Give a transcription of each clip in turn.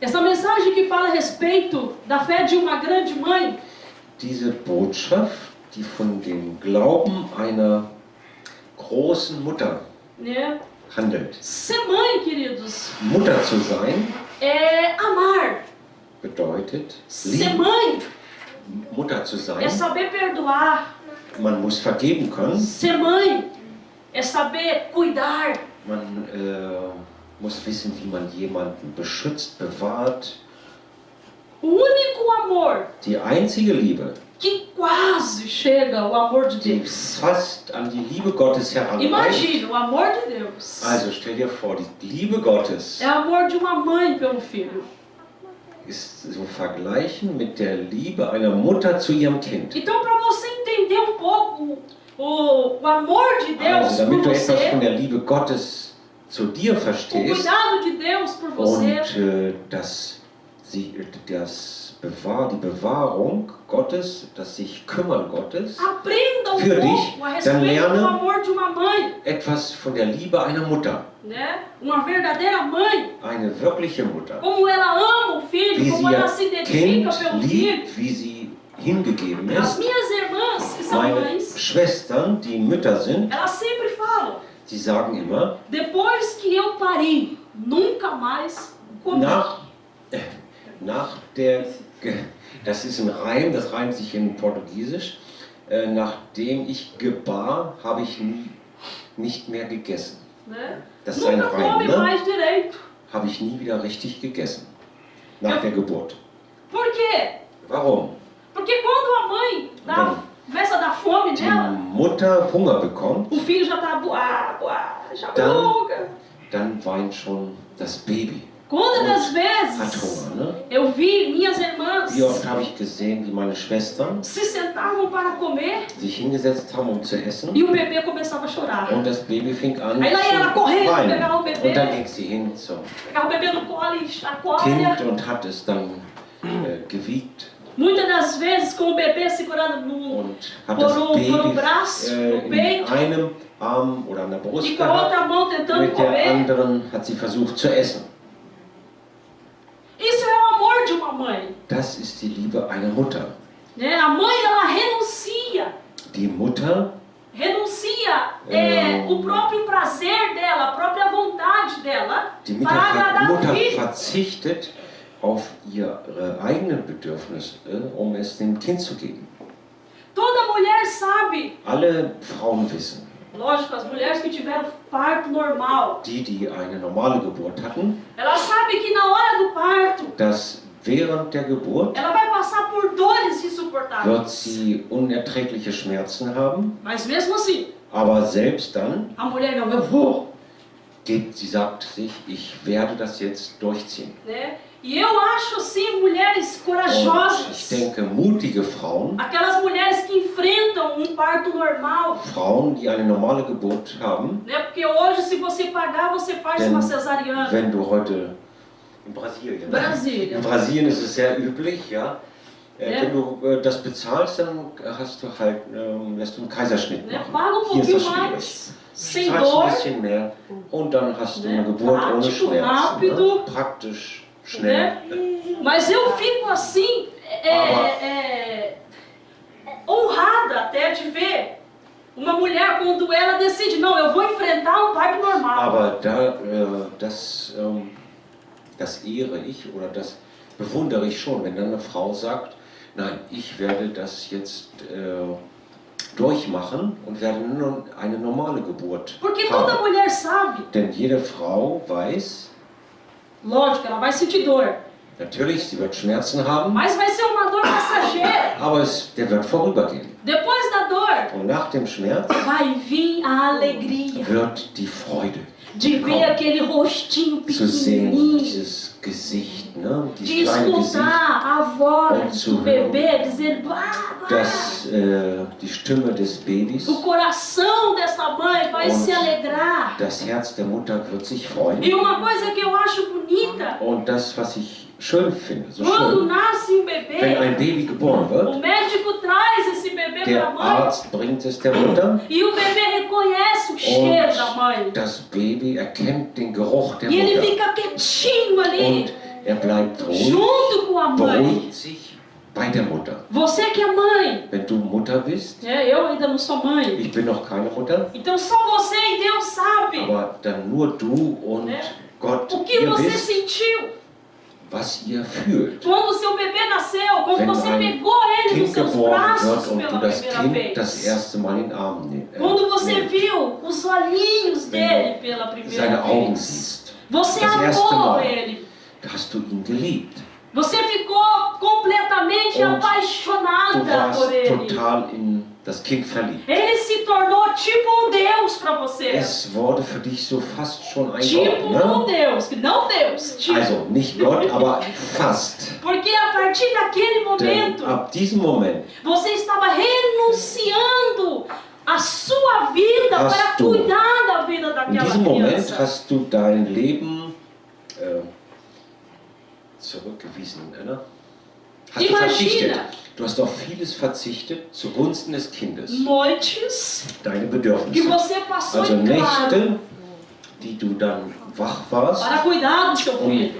Essa mensagem que fala a respeito da fé de uma grande mãe. Diese Botschaft, die von dem Glauben einer großen Mutter Né? handelt. Ser mãe, queridos, Mutter zu sein é amar. bedeutet, Ser mãe Mutter zu é sein. saber perdoar. Man muss vergeben können. Ser mãe é saber cuidar. Man muss wissen, wie man jemanden beschützt, bewahrt. O único amor Die einzige Liebe, que quase chega ao amor de die Deus. fast an die Liebe Gottes heranreicht. Imagina, o amor de Deus Also stell dir vor, die Liebe Gottes é o amor de uma mãe pelo filho. ist zu vergleichen mit der Liebe einer Mutter zu ihrem Kind. Então, para você entender um pouco o amor de Deus Also por damit du etwas von você, der Liebe Gottes zu dir o verstehst cuidado de Deus por você, und die Bewahrung Gottes, das sich kümmern Gottes, aprenda um für dich, pouco a dann respeito do lerne amor de uma mãe, etwas von der Liebe einer Mutter, né? Uma verdadeira mãe, eine wirkliche Mutter, como ela ama o filho, wie como sie ela ihr se identifica Kind pelo filho. liebt, wie sie hingegeben As ist. minhas irmãs, que são Meine mães, Schwestern, die Mütter sind, elas sempre falam, die sagen immer, depois que eu pari, nunca mais comi. nach der, das ist ein Reim, das reimt sich in Portugiesisch, nachdem ich gebar, habe ich nicht mehr gegessen. Né? Das ist ein Nunca Reim, come ne? mais direito. Habe ich nie wieder richtig gegessen. Nach der Geburt. Por quê? Warum? Porque quando a mãe começa a dar fome Die nela, Mutter Hunger bekommt, o filho já está já Dann- louca. dann weint schon das Baby. Quantas das Hat vezes Hunger, ne? eu vi minhas irmãs Wie oft habe ich gesehen, wie meine Schwestern se sentavam para comer sich hingesetzt haben, um zu essen. e o bebê começava a chorar. Und das Baby fing an Aí lá ia ela zu correndo, weinen. pegava o bebê, Und dann ging sie hin zum pegava o bebê no colo e chacoalha. Kind und hat es dann gewiegt Muitas das vezes com o bebê segurando no, und hat das por um Baby braço, no in peito, einem Arm oder an der e Brust com a gehabt. outra mão tentando Mit der comer. anderen hat sie versucht zu essen. Isso é o amor de uma mãe. Das ist die Liebe einer Mutter. Né? A mãe, ela renuncia. Die Mutter Renuncia o próprio prazer dela, a própria vontade dela Die para agradar o Mutter filho. verzichtet auf ihre eigenen Bedürfnisse, um es dem Kind zu geben. Toda mulher sabe, Alle Frauen wissen, lógico, as mulheres que tiveram parto normal, die eine normale Geburt hatten, ela sabe que na hora do parto, dass während der Geburt ela vai passar por dores wird insuportáveis. sie unerträgliche Schmerzen haben, Mas mesmo assim, aber selbst dann a mulher não, eu vou. sie sagt sich, ich werde das jetzt durchziehen. Né? E eu acho assim, mulheres Und ich corajosas, denke, mutige Frauen, aquelas mulheres que enfrentam um parto normal. Frauen, die eine normale Geburt haben, Né? Porque hoje, se você pagar, você faz Denn uma cesariana. wenn du heute in Brasilien, Brasília. in Brasilien ist es sehr üblich, ja. Ja. Wenn du das bezahlst, dann hast du halt, lässt du einen Kaiserschnitt Né? machen. Paga Hier ist pouquinho das schwierig. mais, sem Zahlst ein dor, bisschen mehr und dann hast du Ne? eine Geburt ohne Prático, Schmerzen. rápido. Ne? Praktisch, schnell. né? Mas eu fico assim, honrada até de ver uma mulher quando ela decide, não, eu vou enfrentar um parto normal. Aber das ehre ich oder das bewundere ich schon, wenn dann eine Frau sagt, nein, ich werde das jetzt durchmachen und werde nur eine normale Geburt Porque toda haben. mulher sabe, Denn jede Frau weiß, lógico, ela vai sentir dor, natürlich, sie wird Schmerzen haben, mas vai ser uma dor passageira. aber der wird vorübergehen. Depois da dor, Und nach dem Schmerz vai vir a alegria wird die Freude de ver aquele rostinho zu sehen, pequenininho, dieses Gesicht, ne? de Dieses kleine Gesicht, escutar a voz do zu bebê dizendo, die Stimme des Babys. o coração dessa mãe vai se alegrar. Das Herz der Mutter wird sich freuen. E uma coisa que eu acho bonita, Und das, was ich schön finde, so quando schön, nasce um wenn bebê, ein Baby geboren o wird, médico traz esse bebê para a der mãe Arzt bringt es der Mutter e o bebê reconhece o cheiro da mãe. und das Baby erkennt den Geruch der E ele Mutter. fica quietinho ali. Und Er bleibt ruhig, junto com a mãe. beruhigt sich bei der Mutter. Você que é mãe, Wenn du Mutter bist, eu ainda não sou mãe, ich bin noch keine Mutter, então só você e Deus sabe aber dann nur du und Gott, o que ihr você wisst, sentiu was ihr fühlt. quando o seu bebê nasceu, quando Wenn você ein pegou ele nos Kind seus geboren braços wird und du pela das primeira Kind das vez. erste Mal in den Arm nimmst. Quando você viu os olhinhos dele pela Seine primeira Augen vez. siehst, Você das erste amou Mal. ele. hast du ihn geliebt. Você ficou completamente Und du apaixonada warst por ele. total in das Kind verliebt. Ele se tornou tipo um Deus para você. Es wurde für dich so fast schon ein Tipo Gott, um ne? Deus, que não Deus. Tipo. Also nicht Gott, aber fast. Porque a partir daquele Denn momento, ab diesem Moment você estava renunciando a sua vida Hast para du- cuidar da vida In daquela diesem Moment criança. hast du dein Leben zurückgewiesen, ne? Hast du Imagina. verzichtet. Du hast auf vieles verzichtet zugunsten des Kindes. Noites Deine que Bedürfnisse. você passou Also em claro Nächte, die du dann wach warst, para cuidar do seu um filho.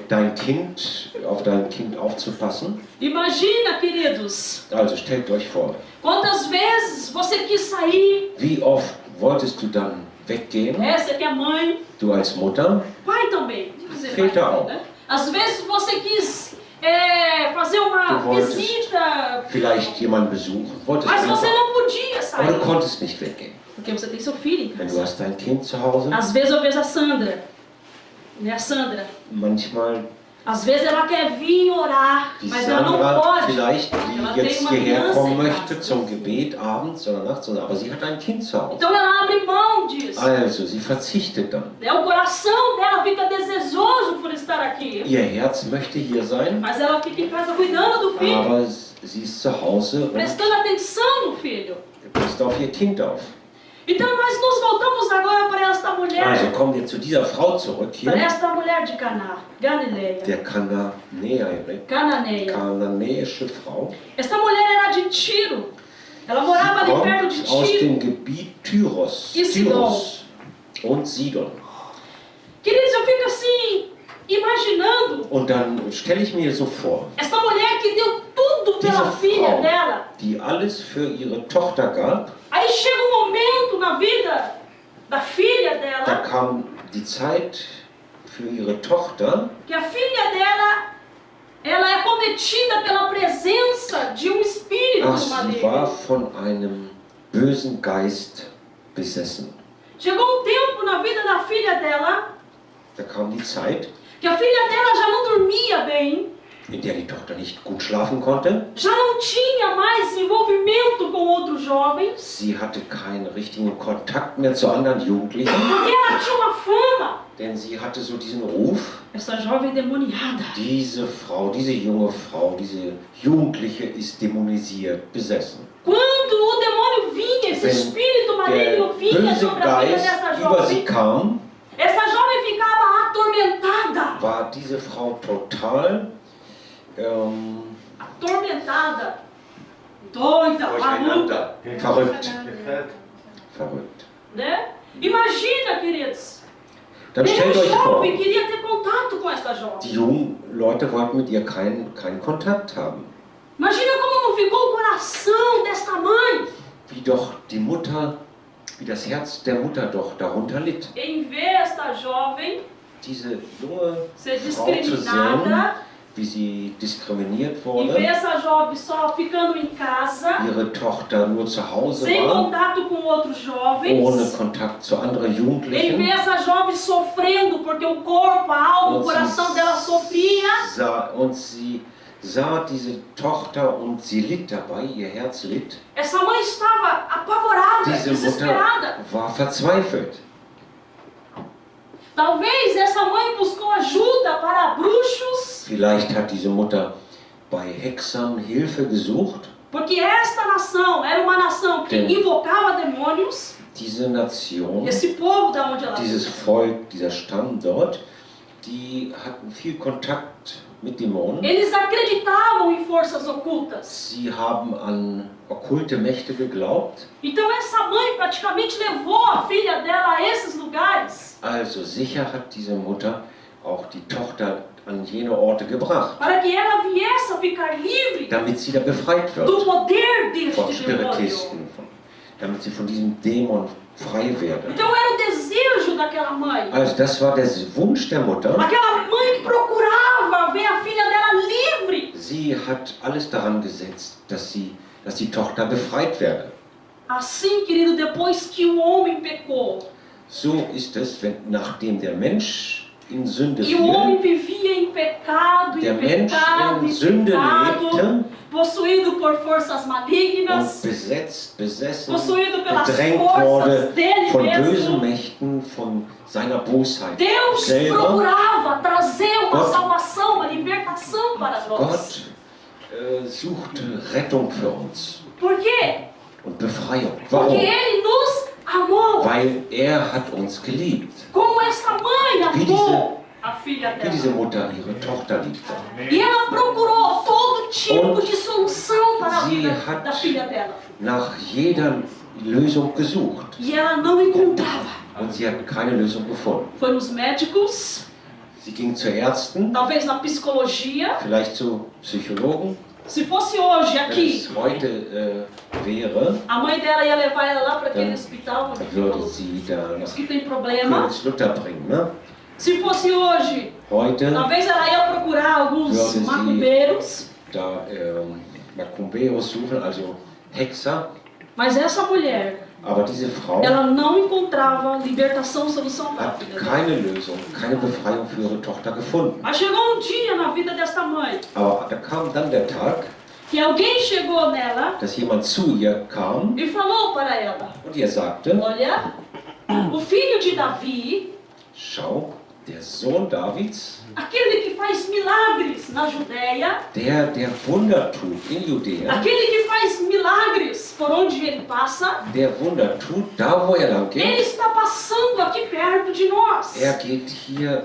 auf dein Kind aufzupassen. Imagina, queridos, Also stellt euch vor, quantas vezes você quis sair, wie oft wolltest du dann weggehen, você que é mãe, du als Mutter, pai também, vamos dizer, Väter pai, auch. né? Às vezes você quis fazer uma Du wolltest visita, vielleicht jemanden besuchen, wolltest mas você einfach, não podia aber sair, du konntest nicht weggehen. porque você tem seu filho em Denn du casa. hast dein Kind zu Hause, Às vezes eu vejo a Sandra, né, a Sandra, manchmal às vezes ela quer vir orar, die mas ela não Sandra pode. vielleicht, Ela die tem jetzt uma hierher criança kommen em möchte casa. zum Gebet abends oder nachts, aber sie hat ein Kind zu Hause. Então ela abre mão disso. Also, sie verzichtet dann. O coração dela fica desejoso por estar aqui. Ihr Herz möchte hier sein, Mas ela fica em casa cuidando do filho, aber sie ist zu Hause und prestando atenção no filho. passt auf ihr Kind auf. Então nós nos voltamos agora para esta Also mulher, kommen wir zu dieser Frau zurück para hier, esta mulher de Caná, Galileia, der Cananeia. kananäische Frau. Esta mulher era de Tiro. Ela Sie morava ali perto de kommt aus Tiro. dem Gebiet Tyros, E Sidon. Tyros und Sidon. Queridos, eu fico assim, imaginando Und dann stelle ich mir so vor, esta mulher que deu tudo pela diese filha Frau, dela. die alles für ihre Tochter gab, Aí chega um momento na vida da filha da dela, kam die Zeit für ihre Tochter, que a filha dela, ela é cometida pela presença de um espírito ach, sie war maligno. von einem bösen Geist besessen. Chegou um tempo na vida da filha dela Da kam die Zeit, que a filha dela já não dormia bem, in der die Tochter nicht gut schlafen konnte. já não tinha mais envolvimento com outros jovens, Sie hatte keinen richtigen Kontakt mehr zu anderen Jugendlichen, porque ela tinha uma fama. denn sie hatte so diesen Ruf, Essa jovem demoniada. diese Frau, diese junge Frau, diese Jugendliche ist dämonisiert, besessen. Quando o demônio vinha, esse Wenn espírito Der maligno vinha böse sobre a vida Geist desta über sie jovem, kam, essa jovem ficava atormentada. war diese Frau total Atormentada, doida, maluca, verrückt. Verrückt. né? Imagina, queridos, Dann stellt nenhum euch vor, jovem queria ter contato com esta jovem. die jungen Leute wollten mit ihr keinen Kontakt haben. Imagina como não ficou o coração desta mãe Wie doch die Mutter, wie das Herz der Mutter doch darunter litt. em ver esta jovem Diese junge ser Frau zu sehen, discriminada, wie sie diskriminiert e ver wurde, essa jovem só ficando em casa, ihre Tochter nur zu Hause sem war, contato com outros ohne jovens. Kontakt zu anderen Em ver Jugendlichen. essa jovem sofrendo, porque o corpo, a alma, o Und coração sie dela sofria. Und sie sah diese Tochter und sie litt dabei, ihr Herz litt. Essa mãe estava apavorada, Diese desesperada. Mutter war verzweifelt. Talvez essa mãe buscou ajuda para bruxos, Vielleicht hat diese Mutter bei Hexern Hilfe gesucht. porque esta nação era uma nação que Sim. invocava demônios. Diese Nation, Esse povo da onde ela dieses veio. Volk, dieser Stamm dort, die hatten viel Kontakt mit Dämonen. Eles acreditavam em forças ocultas. Sie haben an okkulte Mächte geglaubt. Então essa mãe praticamente levou a filha dela a esses lugares. Also sicher hat diese Mutter auch die Tochter an jene Orte gebracht, para que ela viesse a ficar livre damit sie da befreit do wird poder von deste demônio. Spiritisten, damit sie von diesem Dämon frei werden. Então era o desejo daquela mãe. Also das war der Wunsch der Mutter. Aquela mãe procurava ver a filha dela livre. Sie hat alles daran gesetzt, dass die Tochter befreit werde. Assim, querido, depois que o homem pecou So ist es, wenn nachdem der Mensch in Sünde e o homem fiel, vivia em pecado, der em Mensch pecado, in em Sünde pecado, lebte possuído por forças und malignas, besessen, possuído pelas bedrängt forças wurde dele von mesmo. bösen Mächten, von seiner Bosheit Deus selber. procurava trazer uma Gott- salvação, uma libertação para nós. Gott suchte Rettung für uns Por quê? und Befreiung. Porque Warum? Ele nos amou. Weil er hat uns geliebt, Como esta mãe Wie amou a filha wie diese dela. Mutter ihre Tochter liebte. E ela procurou todo tipo Und de solução para a sie vida hat- da filha dela. Nach jeder Lösung gesucht E ela não encontrava. und sie hat keine Lösung gefunden. Foi nos médicos, Sie ging zu Ärzten, talvez na psicologia. vielleicht zu Psychologen. Se fosse hoje Wenn aqui, es heute wäre, a mãe dela ia levar ela lá para aquele dann hospital würde sie da nach que tem problema. Königslutter bringen. Ne? Se fosse hoje, Heute talvez ela ia procurar alguns Würde sie- macumbeiros. da Macumberos suchen, also Hexer. Mas essa mulher, Aber diese Frau ela não encontrava libertação, solução para a hat filha dela. keine Lösung, keine Befreiung für ihre Tochter gefunden. Mas chegou um dia na vida desta mãe Aber da kam dann der Tag, que alguém chegou nela dass jemand zu ihr kam e falou para ela: und ihr sagte, olha, o filho de Davi, schau, der Sohn Davids, aquele que faz milagres na Judéia, der Wunder tut in Judäa, aquele que faz milagres por onde ele passa, der Wunder tut da, wo er lang ele geht, está passando aqui perto de nós. er geht hier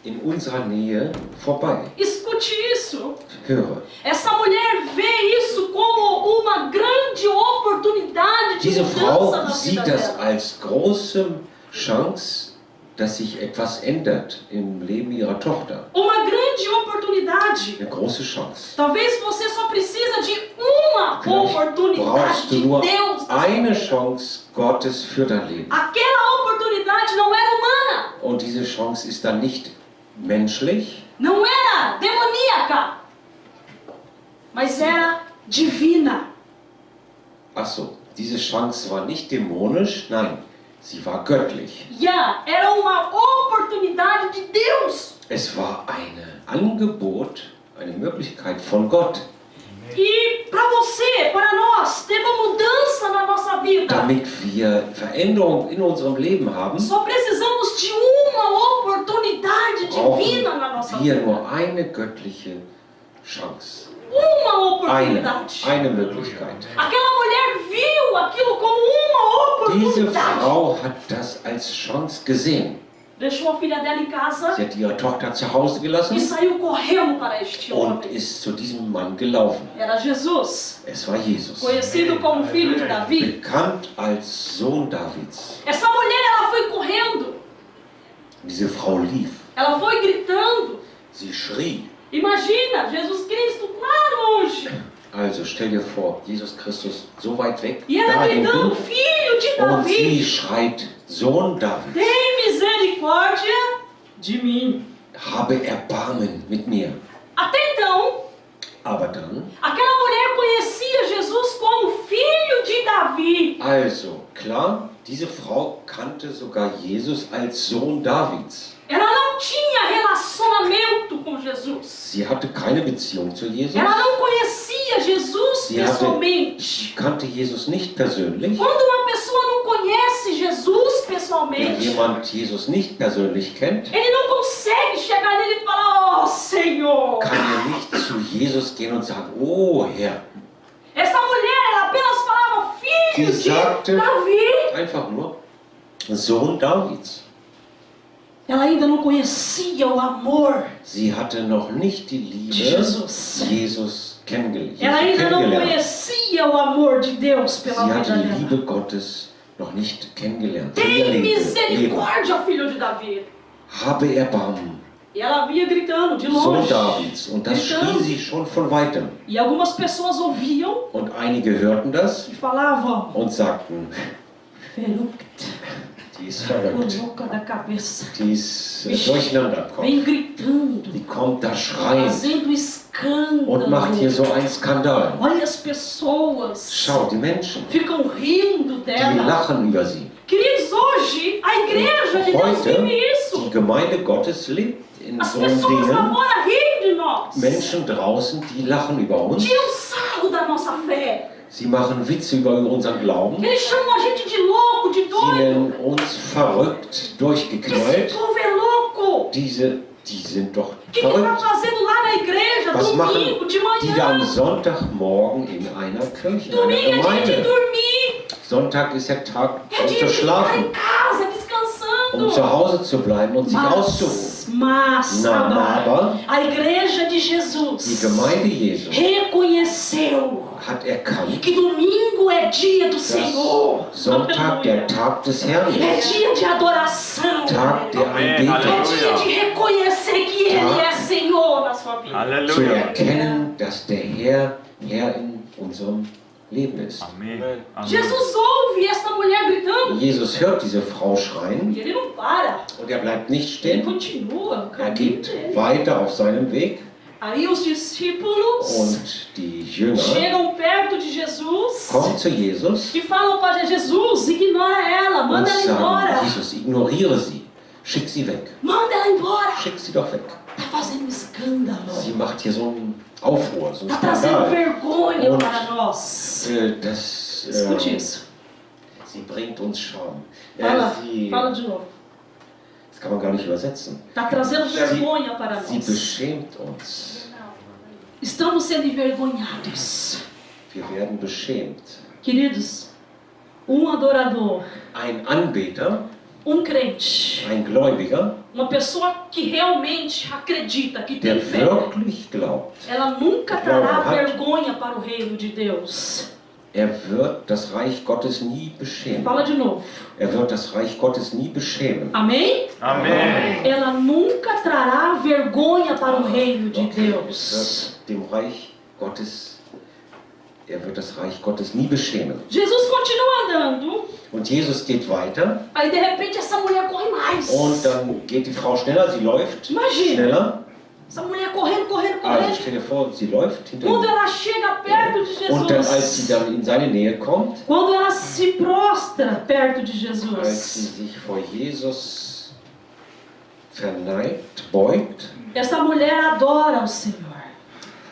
in unserer Nähe vorbei. Escute isso. Höre, Essa mulher vê isso como uma grande oportunidade de diese mudança Frau na vida sieht das dela. als große Chance, dass sich etwas ändert im Leben ihrer Tochter. Uma grande oportunidade. Eine große Chance. Talvez você só precisa de uma Vielleicht oportunidade brauchst du de nur Deus. eine Chance Gottes für dein Leben. Aquela oportunidade não era humana, Und diese Chance ist dann nicht menschlich, não era demoníaca, mas era divina. ach so, diese Chance war nicht dämonisch, nein, sie war göttlich. Ja, era uma oportunidade de Deus. Es war ein Angebot, eine Möglichkeit von Gott, E para você, para nós, ter uma mudança na nossa vida, damit wir Veränderung in unserem Leben haben. só precisamos de uma oportunidade divina na nossa Brauchen wir vida. nur eine göttliche Chance. Uma oportunidade. Eine Möglichkeit. Aquela mulher viu aquilo como uma Diese oportunidade. Frau hat das als Chance gesehen. Deixou a filha dela em casa Sie hat ihre Tochter zu Hause e gelassen saiu correndo para este und homem. ist zu diesem Mann gelaufen. Era Jesus, Es war Jesus, conhecido como filho de Davi. bekannt als Sohn Davids. Essa mulher, ela foi correndo, Diese Frau lief, ela foi gritando. sie schrie. Imagina, Jesus Cristo lá longe. Also stell dir vor, Jesus Christus so weit weg, E ela da gritando, hinten, filho de und sie Davi, schreit, Sohn Davids, tem misericórdia de mim. habe Erbarmen mit mir. Até então, Aber dann, aquela mulher conhecia Jesus como filho de Davi. also klar, diese Frau kannte sogar Jesus als Sohn Davids. Ela não tinha relacionamento com Jesus. Sie hatte keine Beziehung zu Jesus, Ela não conhecia Jesus Sie hatte- pessoalmente. kannte Jesus nicht persönlich. Quando uma pessoa não conhece Jesus Wenn pessoalmente, jemand Jesus nicht persönlich kennt, ele não consegue chegar nele e falar: Oh Senhor. kann er nicht zu Jesus gehen und sagen, oh Herr. Essa mulher, ela apenas falava: Filho Sie de sagte Davi. einfach nur, Sohn Davids. Ela ainda não conhecia o amor. Sie hatte noch nicht die Liebe Jesus. Jesus kennengelernt. Ela ainda não conhecia o amor de Deus Sie pela hatte vida die dela. Liebe Gottes noch nicht kennengelernt. Für ihr Tem Leben. misericórdia, filho de Davi. Habe Erbarmen E ela vinha gritando de Sohn longe. Davids. Und das schrie sie schon von weitem. E algumas pessoas ouviam Und einige hörten das e falavam: und sagten, Verrückt, die ist verrückt, louca da cabeça. die ist durcheinander im Kopf. Vem gritando, Die kommt da schreiend fazendo und macht hier escândalo. so einen Skandal. Olha as pessoas. Schau, die Menschen, Ficam rindo die dela. lachen über sie. Queridos, hoje a igreja de Deus Heute, vive die isso. Gemeinde Gottes lebt in As so einem pessoas lá Dingen. fora riem de nós. Menschen draußen, die lachen über uns. Tiram sarro da nossa fé. Sie machen Witze über unseren Glauben. Eles chamam a gente de louco, de Sie doido. nennen uns verrückt, Esse durchgeknallt. povo é louco. Die sind doch O que está verrückt. fazendo lá na igreja, Was machen domingo, de die da am manhã? Sonntagmorgen in einer Kirche, in einer Domingo é dia de Gemeinde? dormir. Sonntag ist der Tag, É um dia zu de ficar schlafen, em casa, descansando. um zu Hause zu bleiben und sich auszuruhen. Mas, Na, amado, aber a igreja de die Jesus Gemeinde Jesu reconheceu hat erkannt, que domingo é dia do Senhor. dass Sonntag der Tag des Herrn É ist, dia de adoração. Tag der É Anbetung, dia de reconhecer que Ele é Senhor na sua vida. zu Halleluja. erkennen, dass der Herr in unserem Leben ist. Amen. Amen. Jesus ouve esta mulher gritando Jesus hört diese Frau schreien e Ele não para. und er bleibt nicht Ele stehen. continua no Er caminho geht dele. weiter auf seinem Weg Aí os discípulos und die Jünger chegam perto de Jesus kommen zu Jesus e falam para Jesus: ignora ela, und manda ela sagen, embora. Jesus, ignoriere sie, schick sie weg, Manda ela embora. schick sie doch weg. Tá fazendo escândalo. Sie macht hier so einen Aufruhr, so einen Tá trazendo Skandal. vergonha Und para nós. Escute isso. Sie bringt uns Scham. Fala de novo. Das kann man gar nicht übersetzen. Tá trazendo vergonha para Sie nós. beschämt uns. Estamos sendo envergonhados. Wir werden beschämt. Queridos, adorador, Ein Anbeter, crente, ein Gläubiger, uma pessoa que realmente acredita, que der tem fé, wirklich glaubt, ela nunca Glauben trará hat. vergonha para o reino de Deus. er wird das Reich Gottes nie beschämen. Fala de novo. Er wird das Reich Gottes nie beschämen. Amém? Amen. Ela nunca trará vergonha para o reino de Okay, Deus. Er wird das Reich Gottes nie beschämen. Jesus continua andando, Und Jesus geht weiter aí de repente essa mulher corre mais. und dann geht die Frau schneller, sie läuft Imagina, schneller. essa mulher correndo. Also stell dir vor, sie läuft hinter Quando ihm. ela chega perto de Und dann, als sie Jesus, dann in seine Nähe kommt, quando ela se prostra perto de als sie Jesus, sich vor Jesus verneigt, beugt, essa mulher adora o Senhor.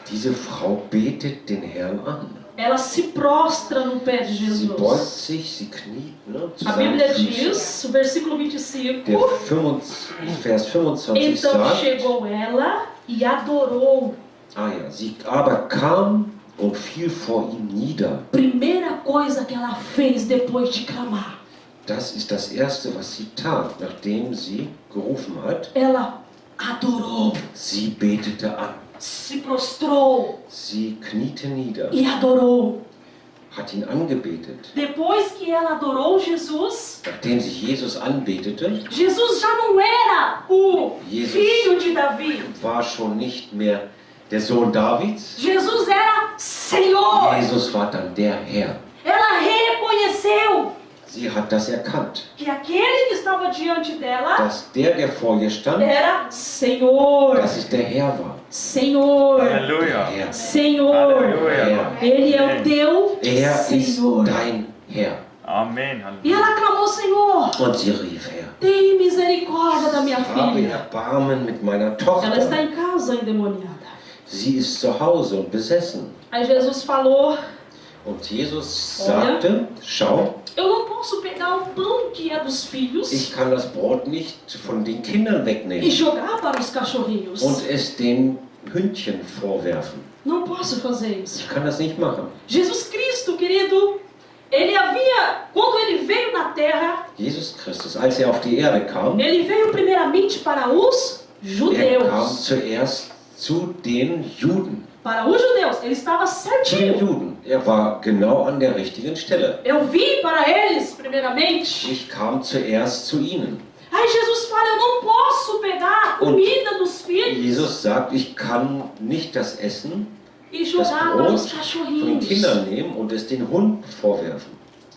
diese Frau betet den Herrn an. Ela se prostra no pé de Sie beugt Jesus. sich, sie kniet zu A seinen Bíblia Füßen. diz, o versículo 25, Der Vers 25 então sagt, chegou ela e adorou. sie aber kam und fiel vor ihm nieder. Primeira coisa que ela fez depois de clamar, Das ist das Erste, was sie tat, nachdem sie gerufen hat. ela adorou, Sie betete an. se prostrou Sie kniete nieder, e adorou. hat ihn angebetet. Depois que ela adorou Jesus, Nachdem sie Jesus anbetete, Jesus já não era o Jesus. filho de Davi. war schon nicht mehr der Sohn Davids. Jesus era Senhor. Jesus war dann der Herr. Ela reconheceu Sie hat das erkannt, que aquele que estava diante dela dass der vor ihr stand, era Senhor. dass es der Herr war. Senhor. Der Halleluja. Herr. Senhor. Halleluja. Ele é o teu Er ist Senhor. dein Herr. Amen. E Halleluja. ela clamou, Senhor, Und sie rief, Herr, tem misericórdia da minha habe filha. Erbarmen mit meiner Ela está Tochter. em casa endemoniada. Sie ist zu Hause und besessen. Aí Jesus falou, Und Jesus Olha. sagte, schau, eu não posso pegar o pão que é dos filhos ich kann das Brot nicht von den Kindern e wegnehmen jogar para os cachorrinhos. und es den Hündchen vorwerfen. Não posso fazer isso. Ich kann das nicht machen. Jesus Cristo, querido, quando ele veio na terra, Jesus Christus, als er auf die Erde kam, ele veio primeiramente para os er kam judeus. zuerst zu den Juden. Para os judeus, ele estava Zu den certinho. Juden. Er war genau an der richtigen Stelle. Eu vim para eles primeiramente, Ich kam zuerst zu ihnen. Aí Jesus fala, eu não posso pegar a comida dos filhos Jesus sagt, ich kann nicht das Essen, e das jogar para os Brot von den cachorrinhos. Kindern nehmen und es den Hunden vorwerfen.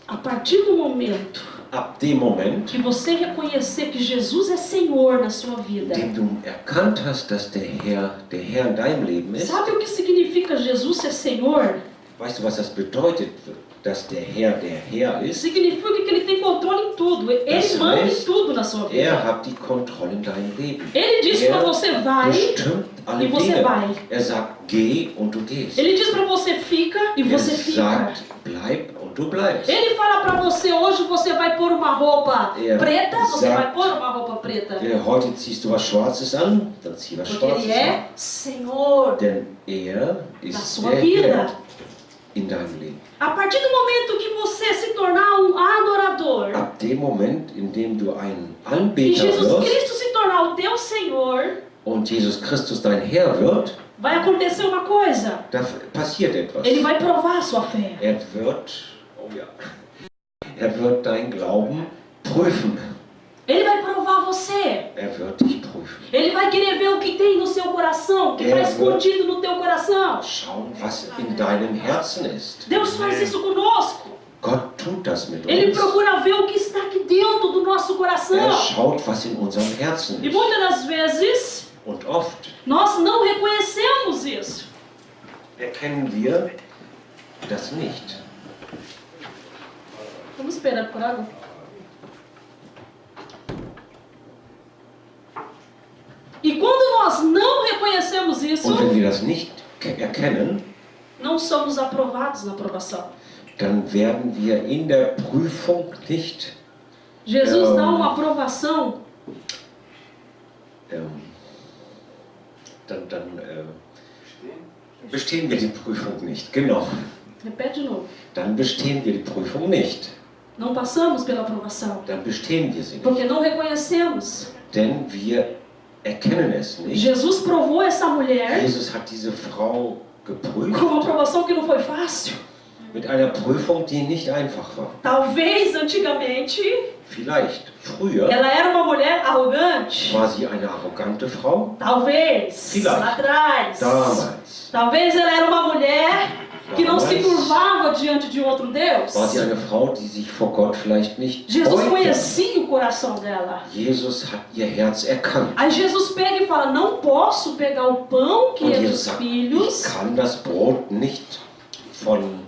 A partir do momento Ab dem Moment, que você reconhecer que Jesus é Senhor na sua vida, in dem du erkannt hast, dass der Herr in deinem Leben ist, sabe o que significa Jesus ser Senhor? weißt du, was das bedeutet, dass der Herr ist? Significa que Ele tem controle em tudo. Ele Das manda em heißt, tudo na sua vida. Hat die Kontrolle in deinem Leben. Ele diz para você vai bestimmt alle e você Dinge. vai. Sagt, geh und du gehst. Ele diz para você fica e você fica. Sagt, bleib und du bleibst. Ele fala para você hoje você vai pôr uma roupa preta, você sagt, vai pôr uma roupa preta. Heute ziehst du was Schwarzes an, dann zieh was Porque Schwarzes Ele é an. Senhor Denn da ist sua der vida. Herr in deinem Leben. A partir do momento que você se tornar um adorador Ab dem Moment, in dem du ein e Anbeter Jesus wirst Cristo se tornar o teu Senhor, und Jesus Christus dein Herr wird, vai acontecer uma coisa. da passiert etwas. Ele vai provar a sua fé. Er wird dein Glauben prüfen. Ele vai provar você. Wird dich prüfen. Ele vai querer ver o que tem no seu coração, o que está escondido no teu coração. Schauen, was in deinem Herzen ist. Deus faz isso conosco. Gott tut das mit Ele uns. procura ver o que está aqui dentro do nosso coração. Schaut, was in unserem Herzen E ist. muitas das vezes Und oft nós não reconhecemos isso. erkennen wir das nicht. Vamos esperar por água. E quando nós não reconhecemos isso, Und wenn wir das nicht erkennen, não somos aprovados na aprovação. dann werden wir in der Prüfung nicht Jesus dá uma aprovação. Bestehen wir die Prüfung nicht. Genau. Repete de novo. Dann bestehen wir die Prüfung nicht. Não passamos pela aprovação. Dann bestehen wir sie nicht. Porque não reconhecemos. Denn wir erkennen es nicht. Jesus provou essa mulher Jesus hat diese Frau geprüft com uma aprovação que não foi fácil. mit einer Prüfung, die nicht einfach war. Talvez antigamente Vielleicht früher ela era uma mulher arrogante. war sie eine arrogante Frau. Talvez Vielleicht. lá atrás. Damals Talvez ela era uma mulher que não se Damals. curvava diante de outro Deus. war sie eine Frau, die sich vor Gott vielleicht nicht Jesus beugte. conhecia o coração dela. Jesus hat ihr Herz erkannt. Aí Jesus pega e fala: não posso pegar o pão que Und é Jesus dos sagt, ich filhos kann das Brot nicht von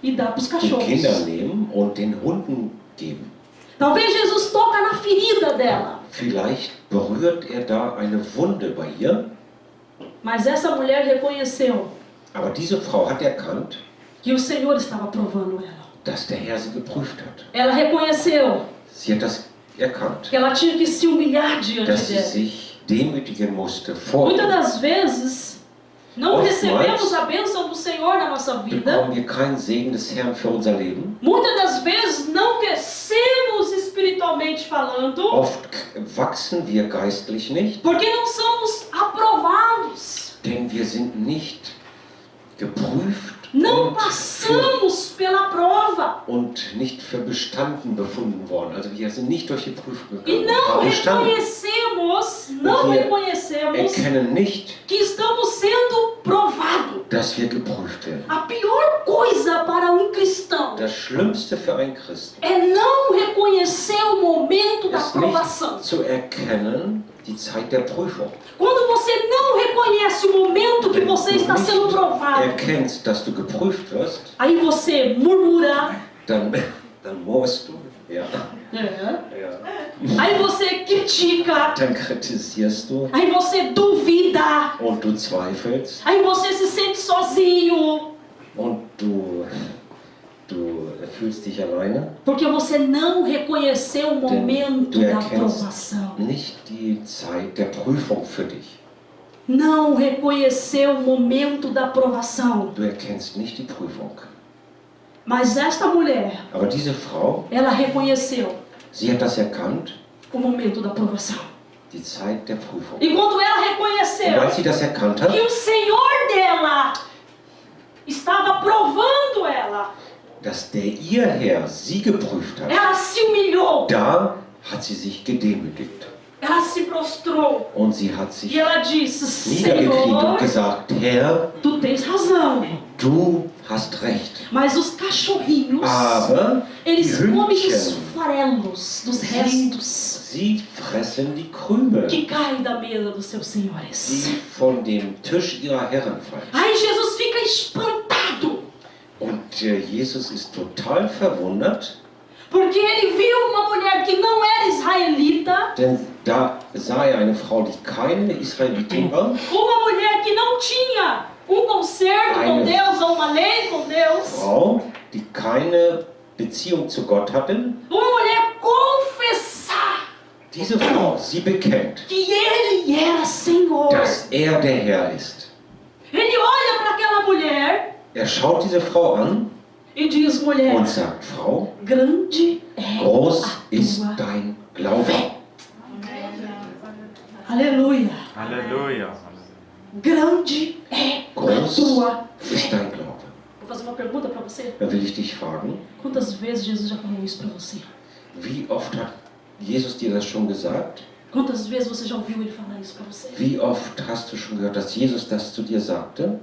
e dar para os den cachorros. Kindern nehmen und den Hunden geben. Talvez Jesus toca na ferida dela. Vielleicht berührt er da eine Wunde bei ihr, Mas essa mulher reconheceu aber diese Frau hat erkannt, que o Senhor estava provando ela. dass der Herr sie geprüft hat. Ela reconheceu Sie hat das erkannt, que ela tinha que se humilhar diante dass sie dele. sich demütigen musste vor Muitas ihm. das vezes não Oftmals recebemos a bênção do Senhor na nossa vida. Bekommen wir keinen Segen des Herrn für unser Leben. Muitas das vezes não crescemos espiritualmente falando, Oft wachsen wir geistlich nicht, porque não somos aprovados. denn wir sind nicht geprüft Não passamos pela prova. und nicht für bestanden befunden worden. Also wir sind nicht durch die Prüfung E gegangen. não aber bestanden. não Wir reconhecemos erkennen nicht, que estamos sendo provados. dass wir geprüft werden. A pior coisa para um cristão Das Schlimmste für einen Christen é não reconhecer o momento da ist provação. nicht zu erkennen, die Zeit der Prüfung. Quando você não reconhece o momento que Wenn você du está sendo nicht provado, erkennst, dass du geprüft wirst, aí você murmura, dann musst du. Ja. aí você critica, Dann kritisierst du aí você duvida, und du zweifelst aí você se sente sozinho, und du fühlst dich alleine. porque você não reconheceu o momento du da erkennst provação. nicht die Zeit der Prüfung für dich. Não reconheceu o momento da provação. Du erkennst nicht die Prüfung. Mas esta mulher, Aber diese Frau, ela reconheceu sie hat das erkannt, o momento da provação. die Zeit der Prüfung. E quando ela Und reconheceu als sie das erkannt hat, que o Senhor dela estava provando ela, dass der ihr Herr sie geprüft hat, ela se humilhou. da hat sie sich gedemütigt. Ela se prostrou Und sie hat e sich ela disse: niedergekniet und Senhor, gesagt, Herr, tu tens razão. du hast recht. Mas os cachorrinhos, Aber die eles comem dos Hündchen, farelos, dos restos sie fressen die Krümel, que caem da mesa dos seus senhores. die von dem Tisch ihrer Herren fallen. Aí Jesus fica espantado, Und Jesus ist total verwundert, porque ele viu uma mulher que não era israelita, denn da sah er eine Frau, die keine Israelitin war, uma mulher que não tinha concerto com Eine Deus ou uma lei com Deus, Frau, die keine Beziehung zu Gott hatte. uma mulher confessar Diese Frau, sie bekennt, que ele era Senhor. dass er der Herr ist. Ele olha para aquela mulher Er schaut diese Frau an e diz: mulher, und sagt, Frau, grande é groß a ist tua dein Glaube. fé. Aleluia. Aleluia. Grande é a Groß tua ist fé. dein Glaube. Vou fazer uma pergunta para você. Da will ich dich fragen, Quantas vezes Jesus já falou isso para você? wie oft hat Jesus dir das schon gesagt? Quantas vezes você já ouviu ele falar isso para você? Wie oft hast du schon gehört, dass Jesus das zu dir sagte?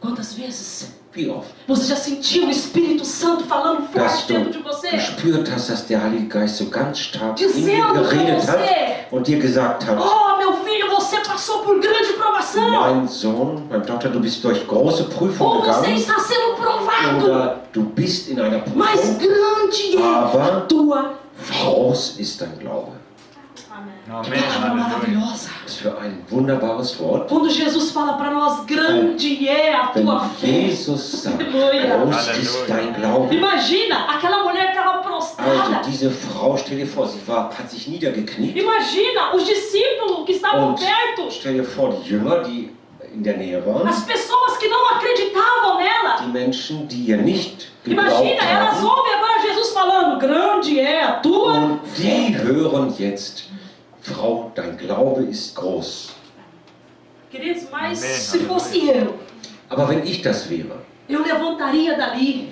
Quantas vezes? Wie oft? Você já sentiu o Espírito Santo falando Dass forte du dentro de você? gespürt hast, dass der Heilige Geist so ganz stark in dir Dizendo para geredet hat você: und dir gesagt hat, oh, meu filho, você passou por grande provação. mein Sohn, meine Tochter, du bist durch große Prüfung Ou você gegangen está sendo provado. oder du bist in einer Mas Prüfung, grande é a aber tua fé. groß ist dein Glaube. Que Amém. palavra Aleluia. maravilhosa. Was für ein wunderbares Wort. Quando Jesus fala para nós: grande é a Wenn tua fé. Jesus sagt, Aleluia. groß ist dein Glaube. Imagina, aquela mulher estava Also prostrada. diese Frau, stell dir vor, sie hat sich niedergekniet. Imagina os discípulos que estavam Und perto. stell dir vor, die Jünger, die in der Nähe waren, As pessoas que não acreditavam nela. die Menschen, die ihr nicht geglaubt Imagina, elas haben, ouvem agora Jesus falando: grande é a tua. und die hören jetzt, Frau, dein Glaube ist groß. Queridos, mas Amém, se aleluia. fosse eu Aber wenn ich das wäre, levantaria dali,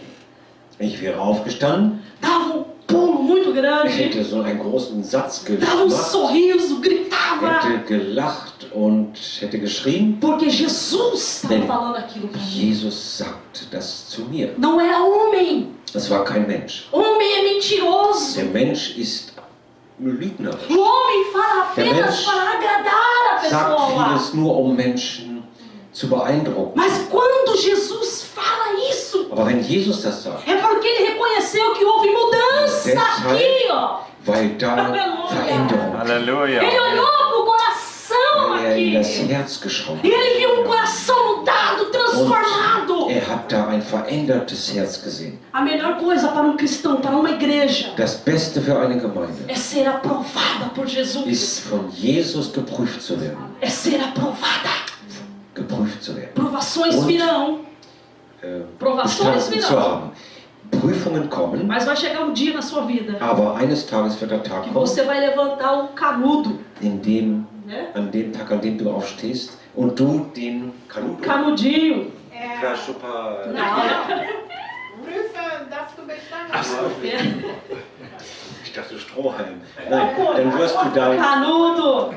ich wäre aufgestanden, dava pulo muito ich grande, hätte so einen großen Satz dava gemacht, sorriso, gritava. hätte gelacht und hätte geschrien, Porque Jesus estava Bem, falando aquilo para mim. Jesus sagt das zu mir. Não era homem. Das war kein Mensch. Homem é mentiroso. Der Mensch ist Lügner. O homem fala Der apenas Mensch para agradar a Sagt pessoa. vieles nur, um Menschen zu beeindrucken. Mas quando Jesus fala isso, Aber wenn Jesus das sagt, é porque ele reconheceu que houve mudança Deshalb- aqui, ó. weil da Veränderung, Aleluia. Ele olhou para o coração weil er in das aqui. Herz geschaut E hat. ele viu um coração mudado, transformado. Und er hat da ein verändertes Herz gesehen. A melhor coisa para um cristão, para uma igreja, Das Beste für eine Gemeinde é ser aprovada por Jesus. ist, von Jesus geprüft zu werden. É ser aprovada. Geprüft zu werden. Provações Und- virão, Provações Bestanden zu virão. haben. Prüfungen kommen, mas vai chegar um dia na sua vida aber eines Tages wird der Tag que kommen, você vai levantar o canudo, an dem Tag, an dem du aufstehst und du den canudinho. Super. Prüfe, dass du bestanden É. Ich dachte Strohhalm. Nein, dann wirst du dein Canudo.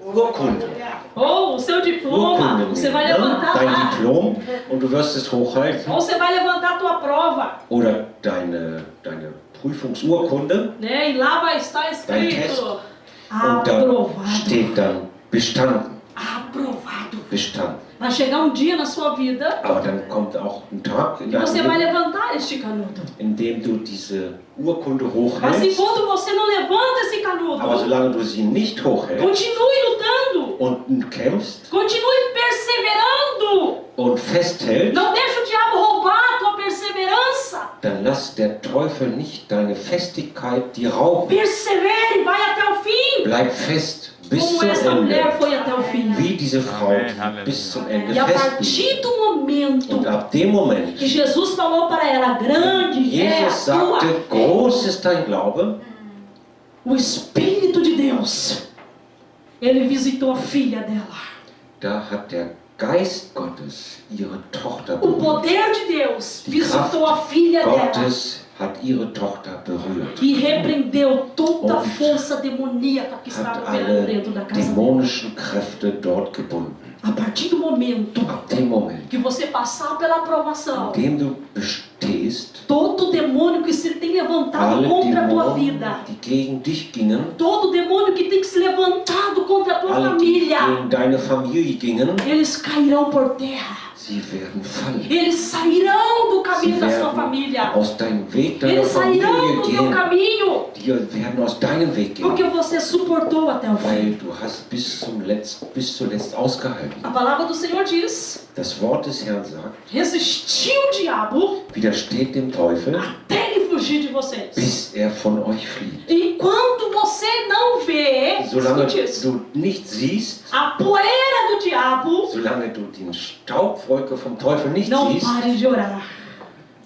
Urkunde, Ou o seu diploma, Urkunde você vai nehmen, ne? levantar Dein lá. Diplom und du wirst es hochhalten. Ou você vai levantar a tua prova, Oder deine Prüfungsurkunde né? E lá vai estar Test. escrito und da aprovado. steht dann bestanden. Aprovado. Bestanden. Vai chegar um dia na sua vida Aber dann kommt auch ein Tag in que você vai deinem Leben, levantar este canudo. in dem du diese Urkunde Mas hochhältst. enquanto você não levanta esse canudo, Aber solange du sie nicht hochhältst continue lutando, und kämpfst continue perseverando. und festhältst, Não deixe o diabo roubar a tua perseverança. dann lass der Teufel nicht deine Festigkeit dir rauben. Persevere, vai até o fim. Bleib fest bis Como zum essa mulher Ende. foi até o fim. Wie diese Frau, Amen, die Halleluja. bis zum Ende E a fest partir blieb. do momento Und ab dem Moment, que Jesus falou para ela, grande é a Jesus tua, sagte, groß ist dein Glaube, o Espírito de Deus, ele visitou a filha dela. da hat der Geist Gottes ihre Tochter O berührt. poder de Deus Die visitou a filha dela. Gottes hat ihre Tochter berührt. e repreendeu toda a Und força demoníaca que estava Hat operando alle dentro da casa dele. dämonischen Kräfte dort gebunden. A partir do momento Ab dem Moment, que você passar pela aprovação, in dem du bestehst, todo demônio que se tem levantado alle contra a tua Dämonen, vida, die gegen dich gingen, todo demônio que tem se levantado contra a tua alle, die família, gegen deine Familie gingen, eles cairão por terra. sie werden fallen. Eles sairão do Sie caminho da sua werden família. aus deinem Weg deiner Eles sairão Familie do teu gehen. caminho. Die werden aus deinem Weg Porque gehen. você suportou até o fim. Weil du hast bis zuletzt ausgehalten. A palavra do Senhor diz: Das Wort des Herrn sagt, resistiu o diabo widersteht dem Teufel, até ele fugir de vocês. bis er von euch flieht. Enquanto você não vê, Solange escute isso, du nicht siehst, a poeira do diabo, solange du die Staubwolke vom Teufel nicht não siehst, pare de orar.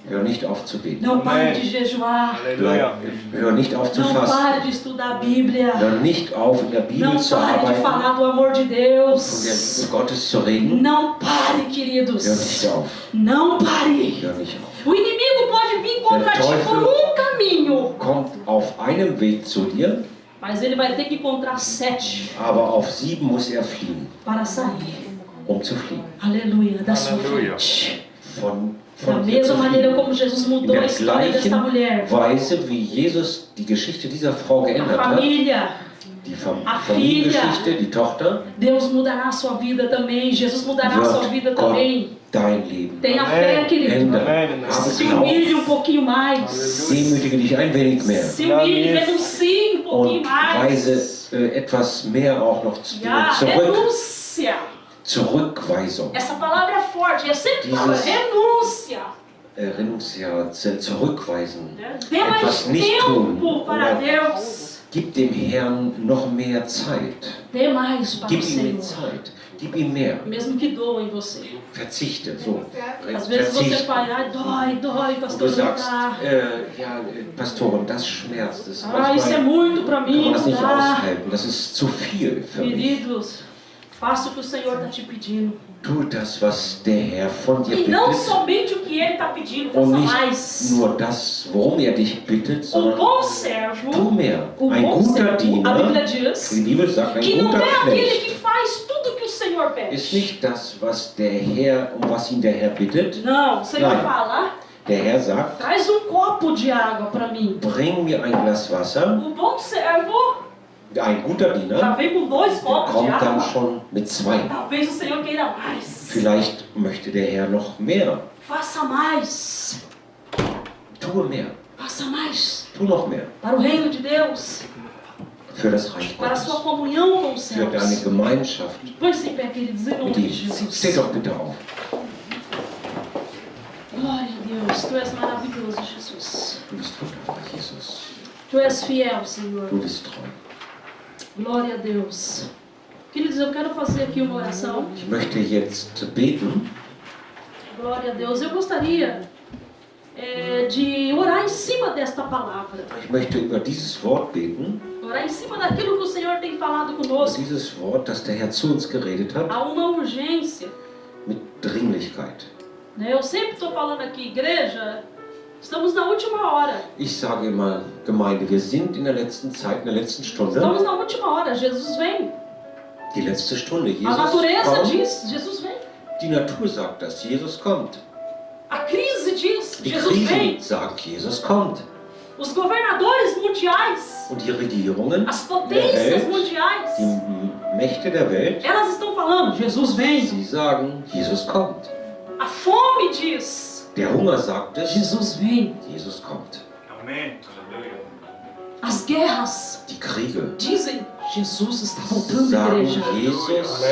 hör nicht auf zu beten. Não pare Amém. de jejuar. Aleluia. Hör nicht auf zu Não fasten. pare de estudar a Bíblia. Hör nicht auf, in der Bibel Não zu pare de arbeiten, falar do amor de von der Deus. Liebe Gottes zu reden. Não pare, Hör nicht queridos. auf. Não pare. Hör nicht auf. O inimigo pode vir contra ti por um caminho, Kommt auf einem Weg zu dir, mas ele vai ter que encontrar 7 aber auf 7 muss er fliehen, para sair. zu fliehen. Aleluia, da sua Aleluia. frente. Da Von dir mesma zu maneira fliehen. como Jesus In mudou a der história desta gleichen mulher. Weise, wie Jesus die Geschichte dieser Frau A geändert hat, família, die A Familiengeschichte, die Tochter, Deus mudará a sua vida também. Jesus mudará a sua vida wird Gott também. dein Leben Tenha fé, querido. ändern. Amen. Habe Se Glauben. humilhe um pouquinho mais. Demütige dich ein wenig mehr Se humilhe, renuncie um pouquinho und mais. weise etwas mehr auch noch Ja, renúncia. Zurückweisung. Essa palavra é forte. Eu sempre falo, Dieses- renúncia. Zurückweisen. Dê mais Etwas nicht tun. tempo para Oder Deus. gib dem Herrn noch mehr Zeit. Dê mais para o Gib ihm Senhor. mehr Zeit. Gib ihm mehr. Mesmo que doa em você. Verzichte. So. Às vezes você Verzichte. fala, ai, dói, Und pastor, du não sagst, dá. ja, Pastorin, das schmerzt. Das Ah, isso é manchmal muito para kann mim, man das não nicht dá. aushalten. Das ist zu viel für mich. Queridos, faça o que o Senhor está te pedindo. Tu das, was der Herr von dir E não bittet. somente o que Ele está pedindo, Und faça nicht mais. nur das, worum er dich bittet, O sondern bom servo, tu mehr. o Ein bom guter servo, a Diener, Bíblia diz, die Bibel sagt, que ein não guter é aquele Knecht que faz tudo que o Senhor ist pede. nicht das, was der Herr, um was ihn der Herr bittet. Não, o Senhor Nein. fala, Der Herr sagt, traz um copo de água para mim. bring mir ein Glas Wasser. O bom servo Ein guter já Diener vem com 2 copos de kommt dann água. schon mit 2. Talvez o Senhor queira mais. Vielleicht möchte der Herr noch mehr. Faça mais. Tue mehr. Faça mais. Tu noch mehr. Para o reino de Deus. Für das Reich Para a Gottes. sua comunhão com os Für deine céus. Gemeinschaft Põe-se em pé, queridos, em nome mit de ihm. Jesus. Steh doch bitte auf. Glória a Deus. Tu és maravilhoso, Jesus. Du bist wunderbar, Jesus. Tu és fiel, Senhor. Du bist treu. Glória a Deus. Queridos, eu quero fazer aqui uma oração. Ich möchte jetzt beten. Glória a Deus. Eu gostaria de orar em cima desta palavra. Ich möchte über dieses Wort beten. Orar em cima daquilo que o Senhor tem falado Über conosco. dieses Wort, das der Herr zu uns geredet hat, Há uma urgência. mit Dringlichkeit. Né? Eu sempre estou falando aqui, igreja, estamos na última hora. Ich sage immer, Gemeinde, wir sind in der letzten Zeit, in der letzten Estamos Stunde. na última hora. Jesus vem. Die letzte Stunde. A Jesus natureza kommt. diz, Jesus vem. Die Natur sagt das. Jesus kommt. A crise diz, Die Jesus vem. Krise sagt, Jesus kommt. Os governadores mundiais, Und die Regierungen as der potências Welt, mundiais, die Mächte der Welt, elas estão falando, Jesus vem. sie sagen, Jesus kommt. A fome diz, Der Hunger sagt es, Jesus vem. Jesus kommt. Amen. Aleluia. As guerras Die Kriege dizem, Jesus está voltando, sagen, igreja. Jesus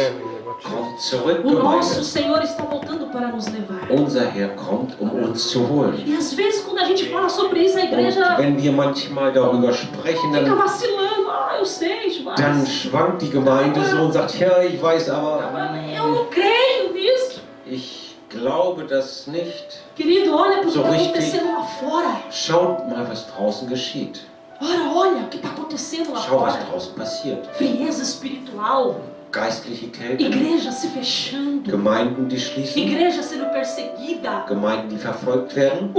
kommt zurück, O nosso Gemeinde. Senhor está voltando para nos levar. Unser Herr kommt, um uns zu holen. E às vezes quando a gente fala sobre isso, a Und igreja wenn wir manchmal darüber sprechen, fica dann vacilando. Ah, eu sei, Dann mas schwankt die Gemeinde so und sagt, ja, ich weiß aber, eu não creio nisso. ich glaube das nicht. Querido, olha para o que So está richtig. acontecendo lá fora. Schaut mal, was draußen geschieht. Ora, olha o que está acontecendo lá Schau, was fora. draußen passiert. Frieza espiritual, Geistliche Kälte, igreja se fechando, Gemeinden, die schließen, igreja sendo perseguida. Gemeinden, die verfolgt werden.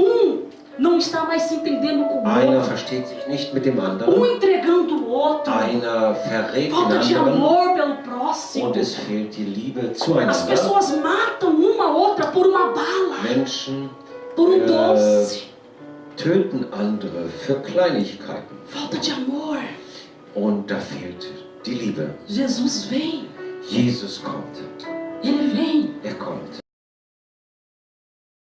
não está mais se entendendo com o Einer outro, versteht sich nicht mit dem anderen. entregando o outro, Einer verrät falta de den anderen. amor pelo próximo. Und es fehlt die Liebe As zueinander. pessoas matam uma outra por uma bala, Menschen por doce. töten andere für Kleinigkeiten. Falta de amor. Und da fehlt die Liebe. Jesus vem, Jesus kommt. Ele vem. Er kommt.